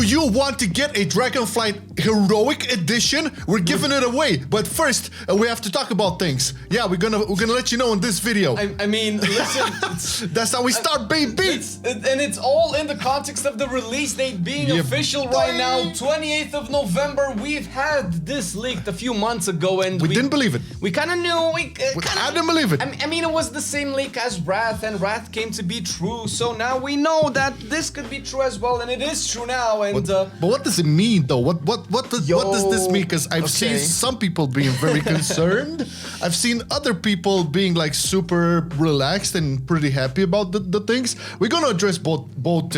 you want to get a Dragonflight Heroic Edition? We're giving it away. But first, we have to talk about things. Yeah, we're gonna let you know in this video. I mean, listen. That's how we start, baby. And it's all in the context of the release date being official right now, 28th of November. We've had this leaked a few months ago, and we didn't believe it. We kind of knew. I didn't believe it. I mean, it was the same leak as Wrath, and Wrath came to be true. So now we know that this could be true as well, and it is true now. And but what does it mean, though? What does this mean? Because I've seen some people being very concerned. I've seen other people being like super relaxed and pretty happy about the things. We're gonna address both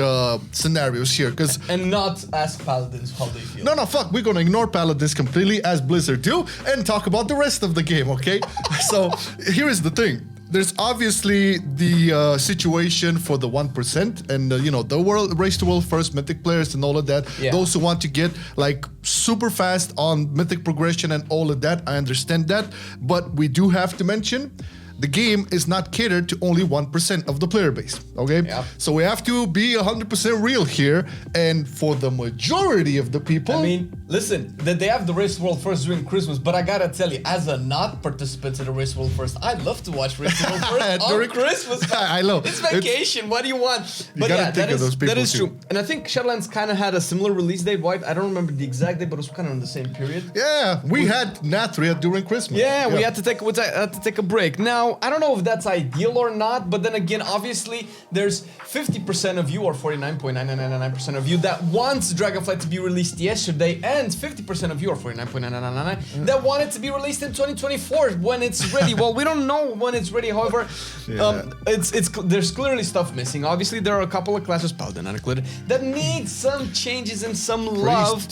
scenarios here, and not ask Paladins how they feel. No, fuck. We're gonna ignore Paladins completely, as Blizzard do, and talk about the rest of the game. Okay. So here is the thing. There's obviously the situation for the 1% and the race to world first mythic players and all of that. Yeah. Those who want to get like super fast on mythic progression and all of that. I understand that, but we do have to mention the game is not catered to only 1% of the player base, okay? Yeah. So we have to be 100% real here, and for the majority of the people... I mean, listen, they have the Race World First during Christmas, but I gotta tell you, as a not participant in the Race World First, I'd love to watch Race World First during Christmas. I know. It's vacation, what do you want? But yeah, that is true. And I think Shadowlands kind of had a similar release date, right? I don't remember the exact date, but it was kind of in the same period. Yeah, we had Nathria during Christmas. Yeah, we had to take a break. Now, I don't know if that's ideal or not, but then again, obviously, there's 50% of you, or 49.9999% of you, that wants Dragonflight to be released yesterday, and 50% of you, or 49.9999, that want it to be released in 2024 when it's ready. Well, we don't know when it's ready, however, there's clearly stuff missing. Obviously, there are a couple of classes, Paladin not included, that need some changes and some love.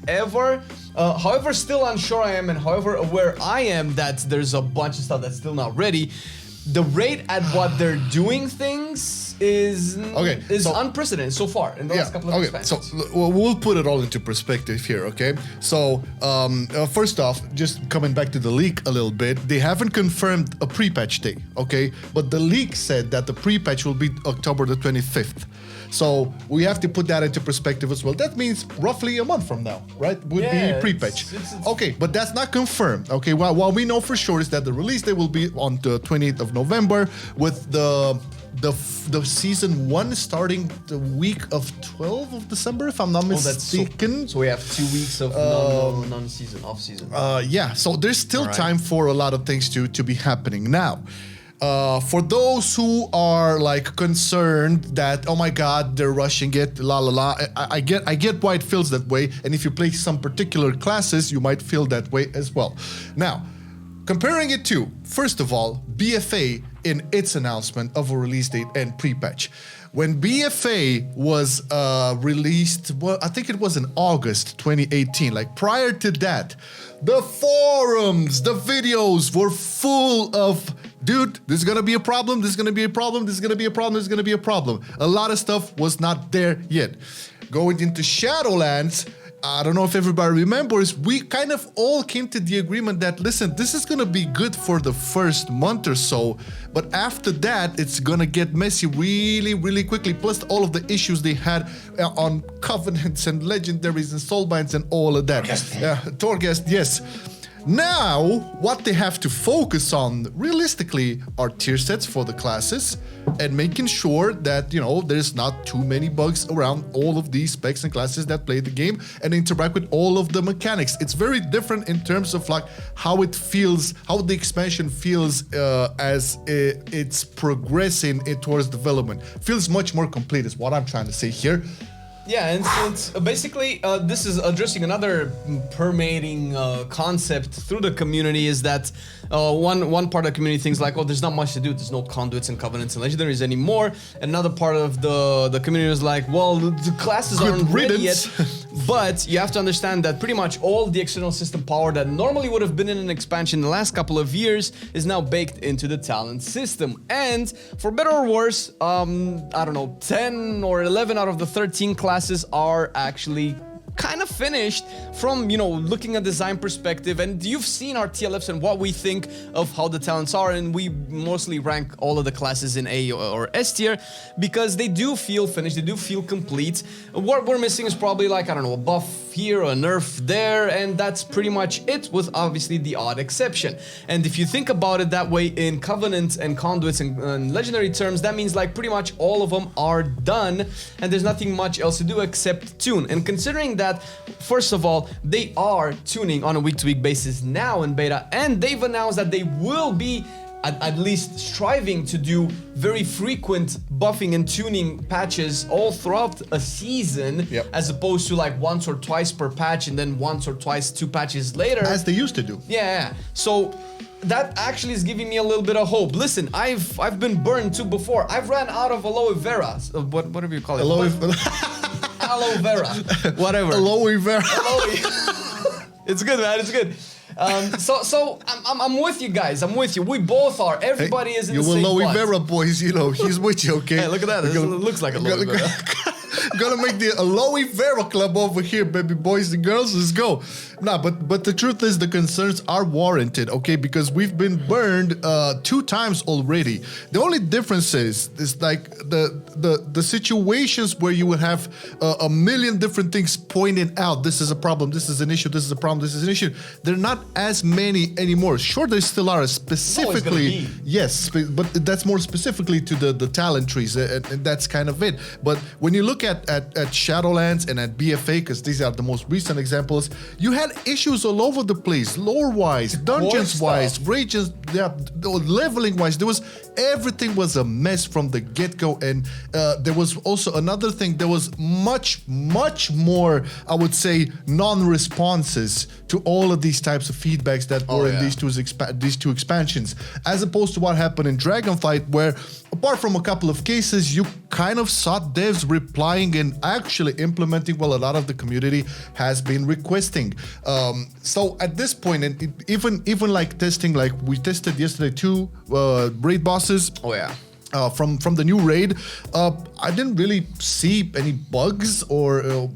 However, still unsure I am, and however aware I am that there's a bunch of stuff that's still not ready, the rate at what they're doing things is unprecedented so far in the last couple of expansions. So we'll put it all into perspective here, okay? So first off, just coming back to the leak a little bit, they haven't confirmed a pre-patch day, okay? But the leak said that the pre-patch will be October the 25th. So we have to put that into perspective as well. That means roughly a month from now, right? Would be pre-patch. Okay, but that's not confirmed. Okay, what we know for sure is that the release day will be on the 28th of November, with the season 1 starting the week of 12th of December, if I'm not mistaken. So we have 2 weeks of non-season, off-season. Yeah, so there's still time for a lot of things to be happening now. For those who are like concerned that, oh my God, they're rushing it, I get why it feels that way, and if you play some particular classes, you might feel that way as well. Now, comparing it to, first of all, BFA in its announcement of a release date and pre-patch. When BFA was released, well, I think it was in August 2018, like prior to that, the forums, the videos were full of, dude, this is gonna be a problem, this is gonna be a problem, this is gonna be a problem, this is gonna be a problem. A lot of stuff was not there yet. Going into Shadowlands, I don't know if everybody remembers, we kind of all came to the agreement that, listen, this is gonna be good for the first month or so, but after that, it's gonna get messy really, really quickly, plus all of the issues they had on Covenants and Legendaries and Soulbinds and all of that. Torghast, yes. Now, what they have to focus on, realistically, are tier sets for the classes and making sure that, there's not too many bugs around all of these specs and classes that play the game and interact with all of the mechanics. It's very different in terms of like how it feels, how the expansion feels as it's progressing towards development. Feels much more complete is what I'm trying to say here. Yeah, and basically this is addressing another permeating concept through the community, is that one part of the community thinks like, oh, there's not much to do, there's no conduits and covenants and legendaries anymore. Another part of the community is like, well, the classes aren't ready yet. But you have to understand that pretty much all the external system power that normally would have been in an expansion in the last couple of years is now baked into the talent system. And for better or worse, I don't know, 10 or 11 out of the 13 classes are actually kind of finished from, you know, looking at design perspective, and you've seen our TLFs and what we think of how the talents are, and we mostly rank all of the classes in A or S tier because they do feel finished, they do feel complete. What we're missing is probably like, I don't know, a buff here, a nerf there, and that's pretty much it, with obviously the odd exception. And if you think about it that way in Covenant and Conduits and Legendary terms, that means like pretty much all of them are done, and there's nothing much else to do except tune. And considering that, first of all, they are tuning on a week-to-week basis now in beta, and they've announced that they will be at least striving to do very frequent buffing and tuning patches all throughout a season, as opposed to like once or twice per patch and then once or twice 2 patches later. As they used to do. Yeah. So that actually is giving me a little bit of hope. Listen, I've been burned too before. I've ran out of aloe vera. Whatever you call it. Aloe vera. Whatever. Aloe vera. It's good, man. It's good. So I'm with you guys. I'm with you. We both are. Everybody is in the same aloe spot. vera, boys. You know, he's with you, okay? Hey, look at that. It looks like aloe vera. Gonna make the aloe vera club over here, baby boys and girls. Let's go. Nah, but the truth is the concerns are warranted, okay? Because we've been burned 2 times already. The only difference is like the situations where you would have a million different things pointing out. This is a problem. This is an issue. This is a problem. This is an issue. They're not as many anymore. Sure, there still are specifically. Yes, but that's more specifically to the talent trees, and that's kind of it. But when you look at Shadowlands and at BFA, because these are the most recent examples, you had issues all over the place, lore-wise, dungeons-wise, rages, leveling-wise. Everything was a mess from the get-go, and there was also another thing. There was much more, I would say, non-responses to all of these types of feedbacks that were in these two expansions, as opposed to what happened in Dragonflight, where apart from a couple of cases, you kind of saw devs replying and actually implementing what a lot of the community has been requesting. So at this point, and even like testing, like we tested yesterday 2 raid bosses. From the new raid, I didn't really see any bugs or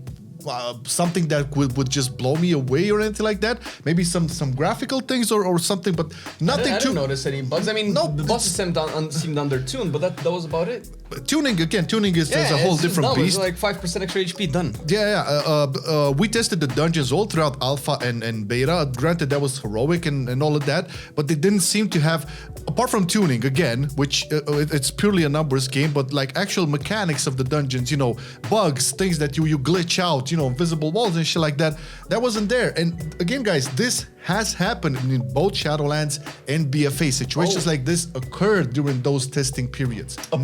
something that would just blow me away or anything like that. Maybe some graphical things or something, but nothing. I didn't notice any bugs. I mean, the bosses seemed under-tuned, but that was about it. Tuning is a whole different beast. It's like 5% extra HP done. We tested the dungeons all throughout alpha and beta. Granted, that was heroic and all of that, but they didn't seem to have, apart from tuning again, which it's purely a numbers game, but like actual mechanics of the dungeons, you know, bugs, things that you glitch out, you know, invisible walls and shit like that. That wasn't there. And again, guys, this has happened in both Shadowlands and BFA. Situations like this occurred during those testing periods. A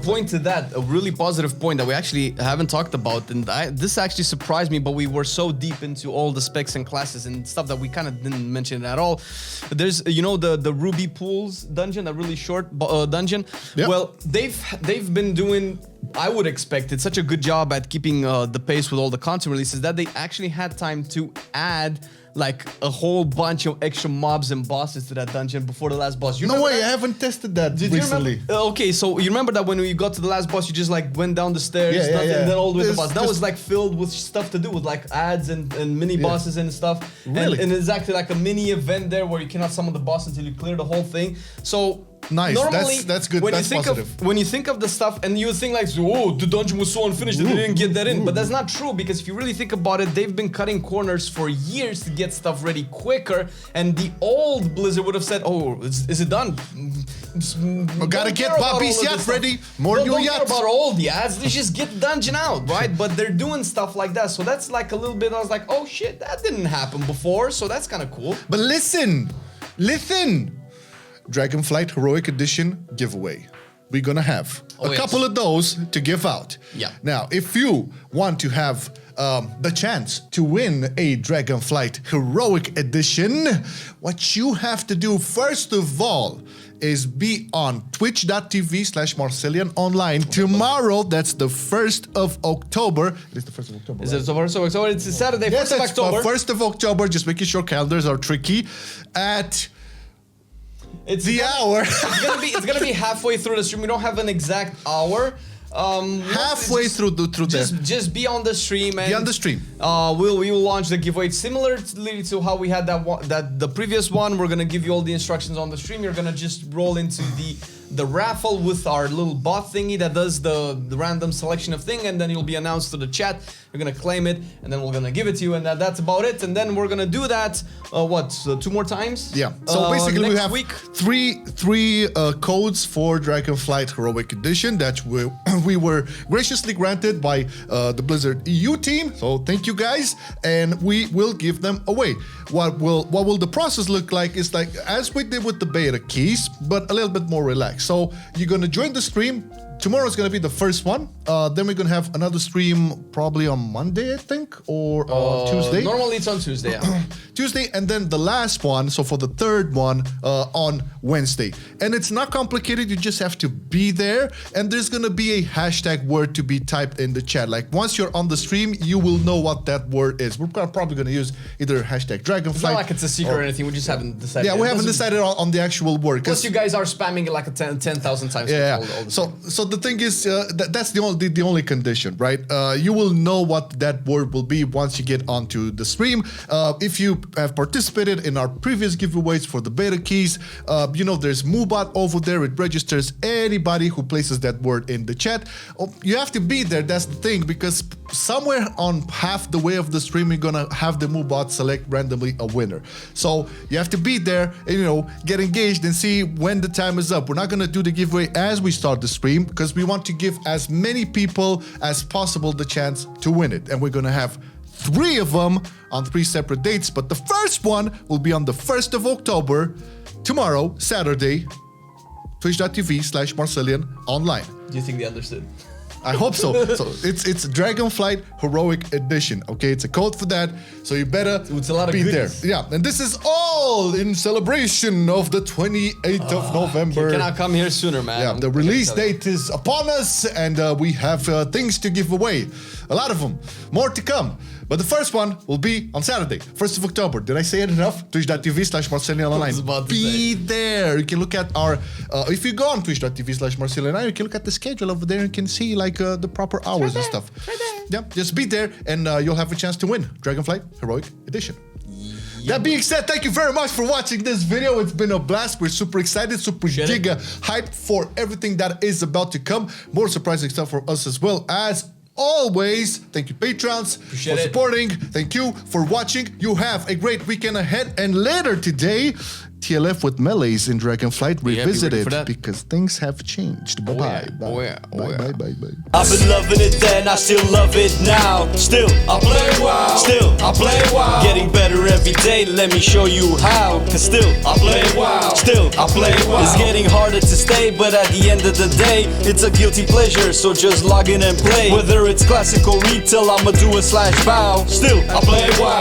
point to that, a really positive point that we actually haven't talked about, and this actually surprised me, but we were so deep into all the specs and classes and stuff that we kind of didn't mention it at all. There's, you know, the Ruby Pools dungeon, a really short dungeon. Yep. Well, they've been doing, I would expect, it's such a good job at keeping the pace with all the content releases that they actually had time to add like a whole bunch of extra mobs and bosses to that dungeon before the last boss. No way, I haven't tested that recently. Okay, so you remember that when we got to the last boss, you just like went down the stairs and then all the way to the boss. That was like filled with stuff to do with like ads and mini bosses and stuff. Really? And it's actually like a mini event there where you cannot summon the boss until you clear the whole thing. So nice. Normally, that's good. When that's positive. When you think of the stuff, and you think like, oh, the dungeon was so unfinished that they didn't get that in, but that's not true, because if you really think about it, they've been cutting corners for years to get stuff ready quicker. And the old Blizzard would have said, "Oh, is it done? We gotta get Bobby's yacht ready. More new yachts. Don't care about all the ads. They just get the dungeon out, right?" But they're doing stuff like that, so that's like a little bit. I was like, "Oh shit, that didn't happen before," so that's kind of cool. But listen. Dragonflight Heroic Edition giveaway. We're gonna have a couple of those to give out. Yeah. Now, if you want to have the chance to win a Dragonflight Heroic Edition, what you have to do first of all is be on twitch.tv/Marcelian online tomorrow. That's the 1st of October. It is the 1st of October. Is it the 1st of October? It's a Saturday, yes, 1st of October. 1st of October, just making sure calendars are tricky. At hour. It's gonna be halfway through the stream. We don't have an exact hour. Halfway through just be on the stream and be on the stream. We will launch the giveaway similarly to how we had the previous one. We're gonna give you all the instructions on the stream. You're gonna just roll into the raffle with our little bot thingy that does the random selection of thing, and then you'll be announced to the chat. You're gonna claim it, and then we're gonna give it to you, and that's about it. And then we're gonna do that 2 more times? Yeah. So basically we have week. three codes for Dragonflight Heroic Edition that we were graciously granted by the Blizzard EU team. So thank you guys, and we will give them away. What will the process look like is like as we did with the beta keys, but a little bit more relaxed. So you're gonna join the stream. Tomorrow is going to be the first one. Then we're going to have another stream probably on Monday, I think, or Tuesday. Normally it's on Tuesday, yeah. Tuesday, and then the last one, so for the third one, on Wednesday. And it's not complicated, you just have to be there, and there's going to be a hashtag word to be typed in the chat. Like, once you're on the stream, you will know what that word is. We're probably going to use either hashtag Dragonflight. It's not like it's a secret or anything, we just haven't decided. Yeah, we haven't decided on the actual word. Plus you guys are spamming it like 10,000 times. Yeah, all the so the thing is, that's the only condition, right? You will know what that word will be once you get onto the stream. If you have participated in our previous giveaways for the beta keys, you know there's Moobot over there. It registers anybody who places that word in the chat. You have to be there. That's the thing, because somewhere on half the way of the stream, you're gonna have the Moobot select randomly a winner. So you have to be there and, you know, get engaged and see when the time is up. We're not gonna do the giveaway as we start the stream because we want to give as many people as possible the chance to win it. And we're gonna have 3 of them on 3 separate dates, but the first one will be on the 1st of October, tomorrow, Saturday, twitch.tv/Marcelian online. Do you think they understood? I hope so. So it's Dragonflight Heroic Edition. Okay, it's a code for that. So you better it's a lot of be goodies. there. Yeah, and this is all in celebration of the 28th of November. Can I come here sooner, man? Yeah, the release date is upon us, and we have things to give away. A lot of them. More to come. But the first one will be on Saturday, 1st of October. Did I say it enough? Twitch.tv/Marcelian online. Be there. You can look at our, if you go on twitch.tv/Marcelian online, you can look at the schedule over there and you can see like the proper hours and stuff. Yeah, just be there and you'll have a chance to win Dragonflight Heroic Edition. That being said, thank you very much for watching this video. It's been a blast. We're super excited, super giga hyped for everything that is about to come. More surprising stuff for us as well. As always, thank you patrons for supporting. Thank you for watching. You have a great weekend ahead, and later today, TLF with melees in Dragonflight revisited because things have changed. Bye bye. Bye. I've been loving it then, I still love it now. Still, I play WoW. Still, I play WoW. Getting better every day, let me show you how. Cause still, I play WoW. Still, I play WoW. It's getting harder to stay, but at the end of the day, it's a guilty pleasure, so just log in and play. Whether it's classic or retail, I'ma do a /bow. Still, I play WoW.